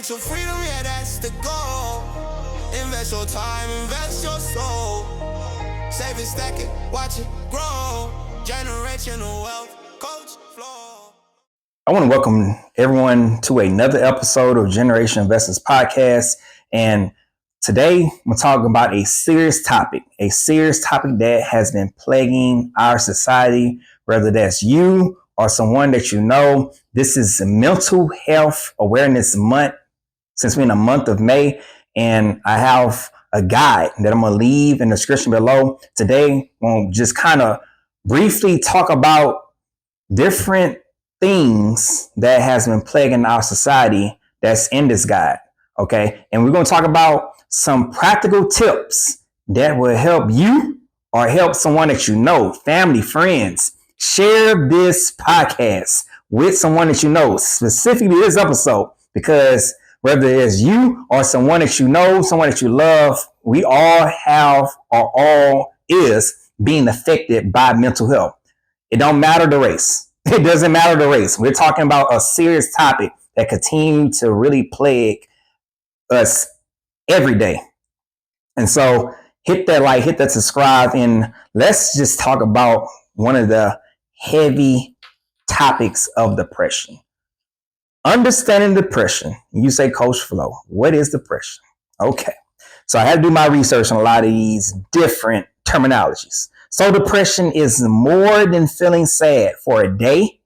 Financial freedom, yeah, that's the goal. Invest your time, invest your soul. Save it, stack it, watch it grow. Generational wealth, Coach Flow. I want to welcome everyone to another episode of Generation Investors Podcast. And today we're talking about a serious topic that has been plaguing our society, whether that's you or someone that you know. This is Mental Health Awareness Month, since we're in the month of May. And I have a guide that I'm going to leave in the description below. Today, we'll just kind of briefly talk about different things that has been plaguing our society that's in this guide. Okay. And we're going to talk about some practical tips that will help you or help someone that you know, family, friends. Share this podcast with someone that you know, specifically this episode, because whether it's you or someone that you know, someone that you love, we all have or all is being affected by mental health. It don't matter the race. It doesn't matter the race. We're talking about a serious topic that continues to really plague us every day. And so hit that like, hit that subscribe, and let's just talk about one of the heavy topics of depression. Understanding depression. You say, Coach Flo, what is depression? Okay. So I had to do my research on a lot of these different terminologies. So depression is more than feeling sad for a day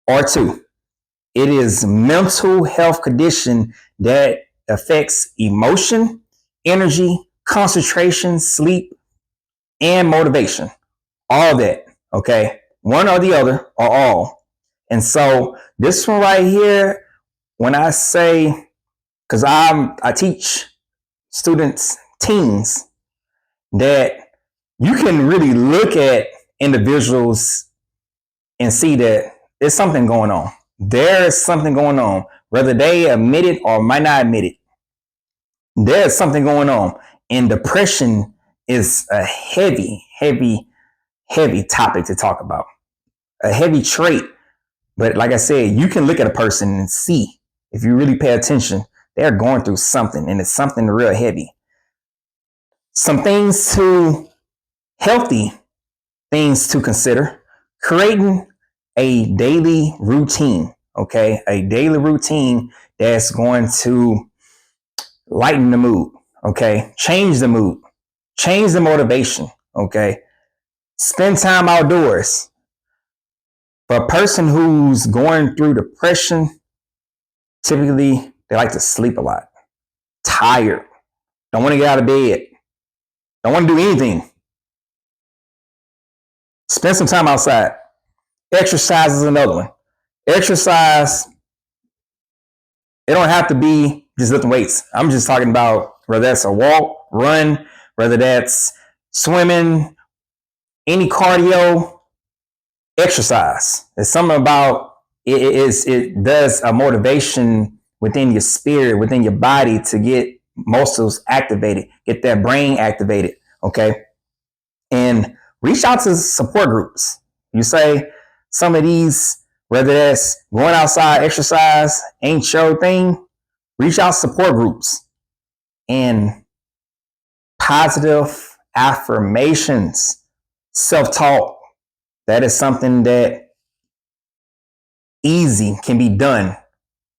or two. It is mental health condition that affects emotion, energy, concentration, sleep, and motivation. All that, okay? One or the other or all. And so this one right here, when I say, because I teach students, teens, that you can really look at individuals and see that there's something going on. There's something going on, whether they admit it or might not admit it. There's something going on. And depression is a heavy topic to talk about. A heavy trait. But like I said, you can look at a person and see, if you really pay attention, they're going through something, and it's something real heavy. Some things healthy things to consider: creating a daily routine, okay? A daily routine that's going to lighten the mood, okay? Change the mood, change the motivation, okay? Spend time outdoors. For a person who's going through depression, typically they like to sleep a lot, tired, don't want to get out of bed, don't want to do anything. Spend some time outside. Exercise is another one. Exercise, it don't have to be just lifting weights. I'm just talking about whether that's a walk, run, whether that's swimming, any cardio. Exercise. There's something about it does a motivation within your spirit, within your body, to get muscles activated, get that brain activated, okay? And reach out to support groups. You say some of these, whether that's going outside, exercise, ain't your thing, reach out to support groups. And positive affirmations, self-talk. That is something that easy can be done.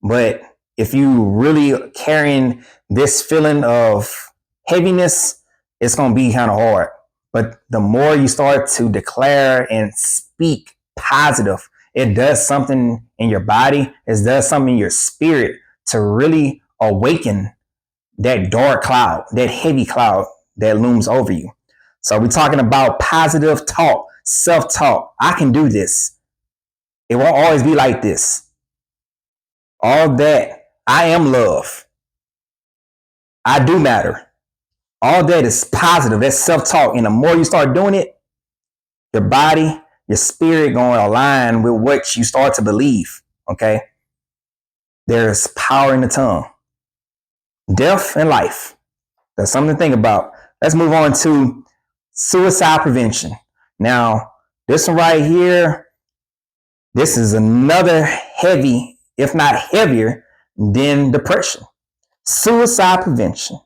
But if you really carrying this feeling of heaviness, it's going to be kind of hard. But the more you start to declare and speak positive, it does something in your body. It does something in your spirit to really awaken that dark cloud, that heavy cloud that looms over you. So we're talking about positive talk. Self-talk. I can do this. It won't always be like this. All that. I am love. I do matter. All that is positive. That's self-talk. And the more you start doing it, your body, your spirit going to align with what you start to believe. Okay? There's power in the tongue. Death and life. That's something to think about. Let's move on to suicide prevention. Now, this one right here, this is another heavy, if not heavier, then depression. Suicide prevention.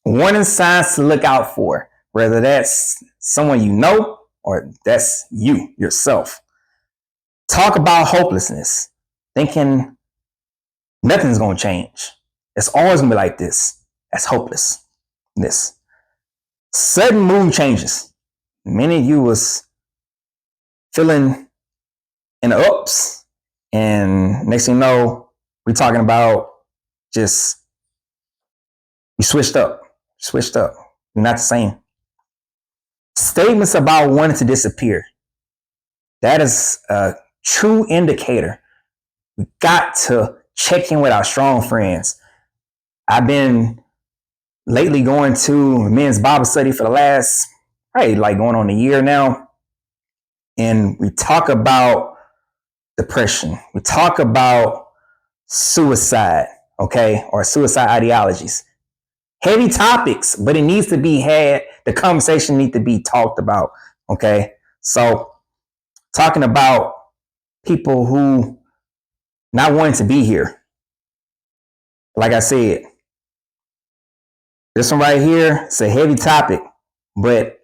Warning signs to look out for, whether that's someone you know or that's you yourself. Talk about hopelessness, thinking nothing's going to change. It's always going to be like this. That's hopelessness. Sudden mood changes. Many of you was feeling in the ups, and next thing you know, we're talking about just you switched up. You're not the same. Statements about wanting to disappear. That is a true indicator. We got to check in with our strong friends. I've been lately going to men's Bible study for the last, like going on a year now. And we talk about depression. We talk about suicide, okay, or suicide ideologies. Heavy topics, but it needs to be had. The conversation needs to be talked about, okay? So talking about people who not wanting to be here. Like I said, this one right here, it's a heavy topic, but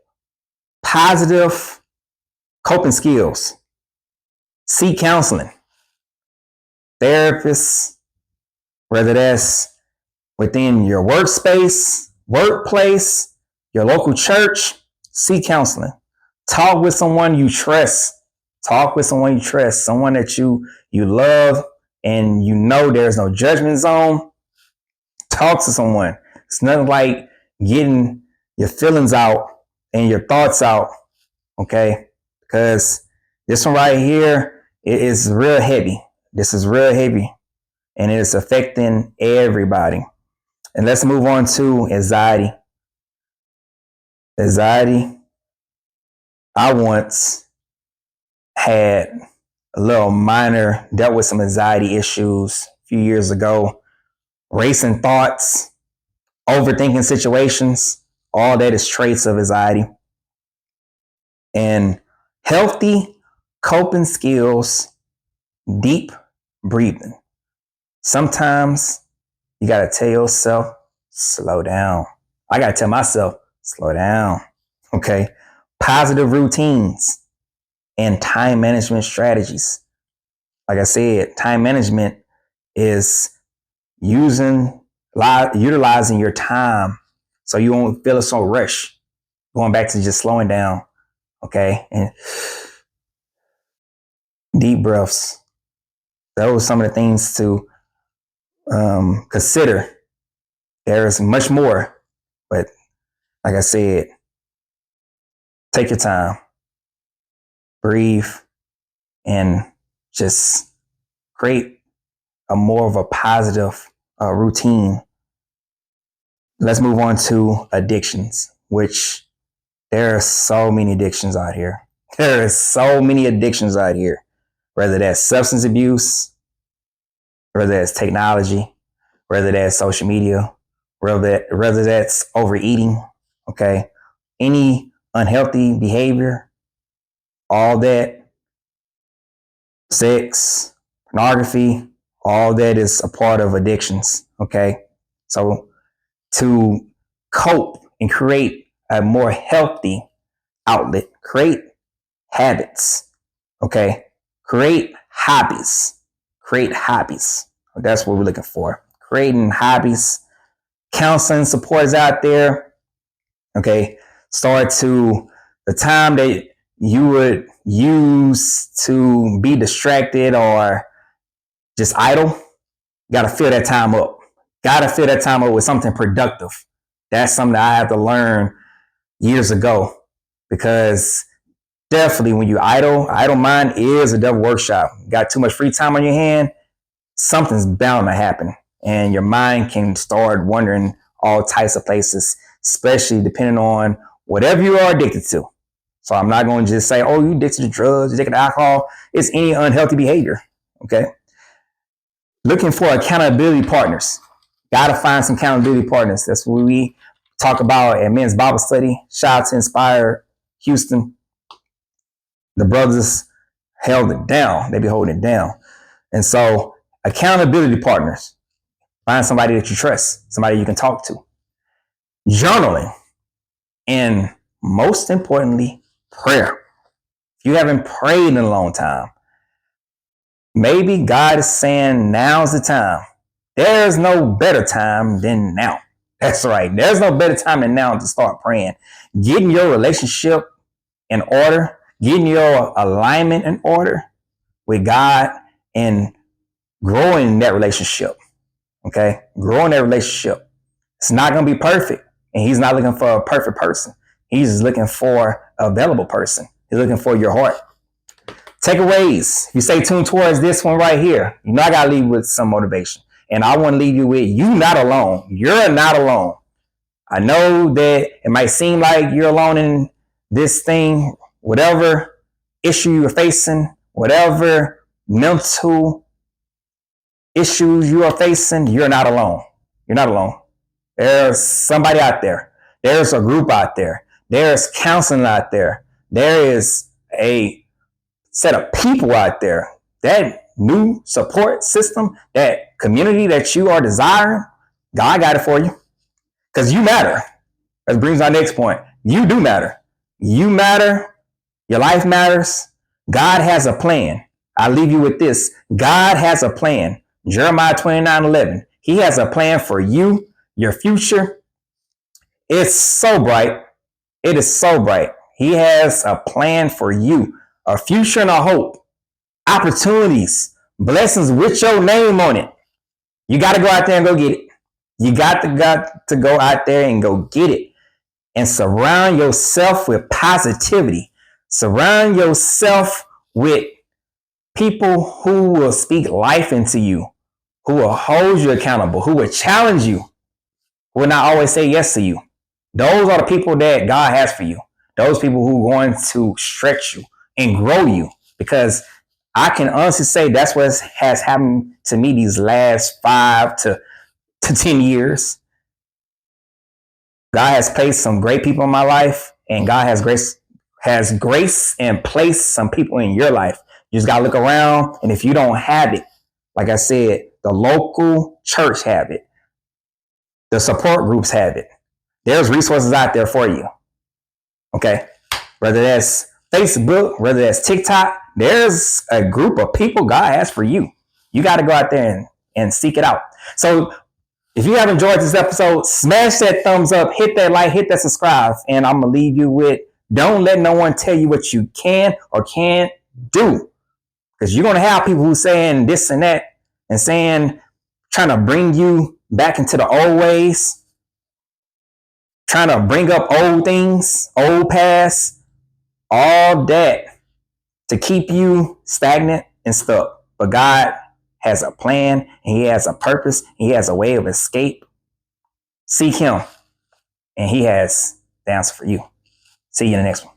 positive coping skills. Seek counseling. Therapists, whether that's within your workspace, workplace, your local church, seek counseling. Talk with someone you trust. Someone that you love, and you know there's no judgment zone. Talk to someone. It's nothing like getting your feelings out and your thoughts out, okay? Because this one right here, it is real heavy. This is real heavy, and it is affecting everybody. And let's move on to anxiety. Anxiety. I once had dealt with some anxiety issues a few years ago. Racing thoughts, overthinking situations, all that is traits of anxiety. And healthy coping skills, deep breathing. Sometimes you got to tell yourself, slow down. I got to tell myself, slow down. Okay. Positive routines and time management strategies. Like I said, time management is utilizing your time so you won't feel so rushed. Going back to just slowing down. Okay. And deep breaths. Those are some of the things to consider. There is much more, but like I said, take your time, breathe, and just create a more of a positive routine. Let's move on to addictions, which there are so many addictions out here. Whether that's substance abuse, whether that's technology, whether that's social media, whether that's overeating, okay? Any unhealthy behavior, all that, sex, pornography, all that is a part of addictions, okay? So to cope and create a more healthy outlet, create habits, okay? Create hobbies. That's what we're looking for. Creating hobbies. Counseling support is out there. Okay. Start to the time that you would use to be distracted or just idle. Got to fill that time up. With something productive. That's something that I had to learn years ago, because definitely when you idle mind is a devil workshop. Got too much free time on your hand, something's bound to happen. And your mind can start wandering all types of places, especially depending on whatever you are addicted to. So I'm not going to just say, oh, you addicted to drugs, you addicted to alcohol. It's any unhealthy behavior, okay? Looking for accountability partners. Got to find some accountability partners. That's what we talk about at Men's Bible Study. Shout out to Inspire Houston. The brothers held it down. They be holding it down. And so Accountability partners. Find somebody that you trust, somebody you can talk to. Journaling. And most importantly, prayer. If you haven't prayed in a long time, maybe God is saying now's the time. There's no better time than now. That's right. There's no better time than now to start praying. Getting your relationship in order, getting your alignment in order with God, and growing in that relationship. Okay? Growing that relationship. It's not going to be perfect. And he's not looking for a perfect person. He's just looking for a available person. He's looking for your heart. Takeaways. If you stay tuned towards this one right here, you know I got to leave with some motivation. And I want to leave you with, you not alone. You're not alone. I know that it might seem like you're alone in this thing, whatever issue you're facing, whatever mental issues you are facing, you're not alone. You're not alone. There's somebody out there. There's a group out there. There's counseling out there. There is a set of people out there. That new support system, that community that you are desiring, God got it for you. Because you matter. That brings our next point. You do matter. You matter. Your life matters. God has a plan. I'll leave you with this. God has a plan. Jeremiah 29:11. He has a plan for you, your future. It's so bright. It is so bright. He has a plan for you, a future and a hope, opportunities, blessings with your name on it. You got to go out there and go get it. You got to go out there and go get it. And surround yourself with positivity. Surround yourself with people who will speak life into you, who will hold you accountable, who will challenge you, who will not always say yes to you. Those are the people that God has for you. Those people who are going to stretch you and grow you. Because I can honestly say that's what has happened to me these last 5 to 10 years. God has placed some great people in my life, and God has grace and placed some people in your life. You just got to look around, and if you don't have it, like I said, the local church have it. The support groups have it. There's resources out there for you. Okay? Whether that's Facebook, whether that's TikTok, there's a group of people God has for you. You got to go out there and seek it out. So if you have enjoyed this episode, smash that thumbs up, hit that like, hit that subscribe, and I'm going to leave you with, don't let no one tell you what you can or can't do. Because you're going to have people who saying this and that and trying to bring you back into the old ways, trying to bring up old things, old past, all that to keep you stagnant and stuck. But God has a plan, and he has a purpose, he has a way of escape. Seek him, and he has the answer for you. See you in the next one.